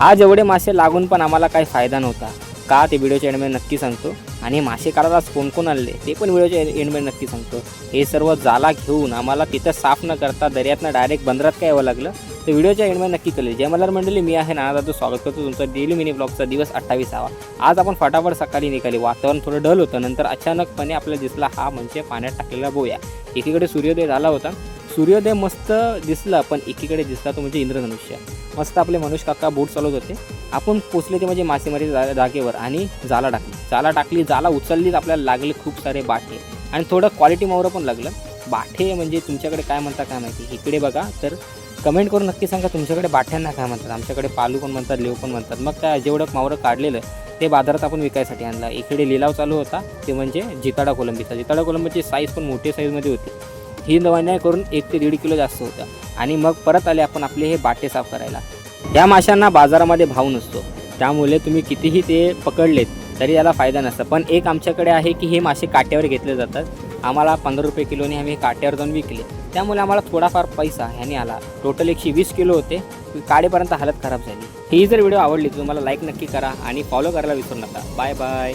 आज एवढे मासे लागून पण आम्हाला काही फायदा नव्हता का, ते व्हिडिओच्या एंडमध्ये नक्की सांगतो. आणि मासे काढायला कोण कोण आले ते पण व्हिडिओच्या एंडमध्ये नक्की सांगतो. हे सर्व जाला घेऊन आम्हाला तिथं साफ न करता दर्यातनं डायरेक्ट बंदरात काय यावं लागलं तर व्हिडिओच्या एंडमध्ये नक्की कळेल. जय मल्हार मंडळी, मी आहे नाना दादू, स्वागत करतो तुमचं डेली मिनी ब्लॉगचा दिवस 28वा. आज आपण फटाफट सकाळी निघाली. वातावरण थोडं डल होतं, नंतर अचानकपणे आपल्याला दिसला हा म्हणजे पाण्यात टाकलेला बोया. एकीकडे सूर्योदय झाला होता, सूर्योदय मस्त दिसला, पण एकीकडे दिसला तो म्हणजे इंद्रधनुष्य. मस्त आपले मनोज काका बोट चालवत होते. आपण पोचले ते म्हणजे मासेमारी जागेवर आणि जाला टाकली, जाला उचललीच आपल्याला लागले खूप सारे बाठे आणि थोडं क्वालिटी मावरं पण लागलं. बाठे म्हणजे तुमच्याकडे काय म्हणता काय माहिती, इकडे बघा तर कमेंट करून नक्की सांगा तुमच्याकडे बाठ्यांना काय म्हणतात. आमच्याकडे पालू पण म्हणतात, लेव पण म्हणतात. मग काय जेवढं मावरं काढलेलं ते बाजारात आपण विकायसाठी आणला. इकडे लिलाव चालू होता ते म्हणजे जिताडा कोलंबीचा. जिताडा कोलंबीची साईज पण मोठी साईजमध्ये होती. ही नवान्याय करून 1 ते 1.5 किलो जास्त होतं. आणि मग परत आले आपण आपले हे बाटे साफ करायला. या माशांना बाजारामध्ये भाव नसतो, त्यामुळे तुम्ही कितीही ते पकडलेत तरी याला फायदा नसतं. पण एक आमच्याकडे आहे की हे मासे काट्यावर घेतले जातात. आम्हाला 15 रुपये किलोने आम्ही काट्यावर जाऊन विकले, त्यामुळे आम्हाला थोडाफार पैसा ह्याने आला. टोटल 120 किलो होते. काढेपर्यंत हालत खराब झाली. ही जर व्हिडिओ आवडली तर तुम्हाला लाईक नक्की करा आणि फॉलो करायला विसरू नका. Bye bye.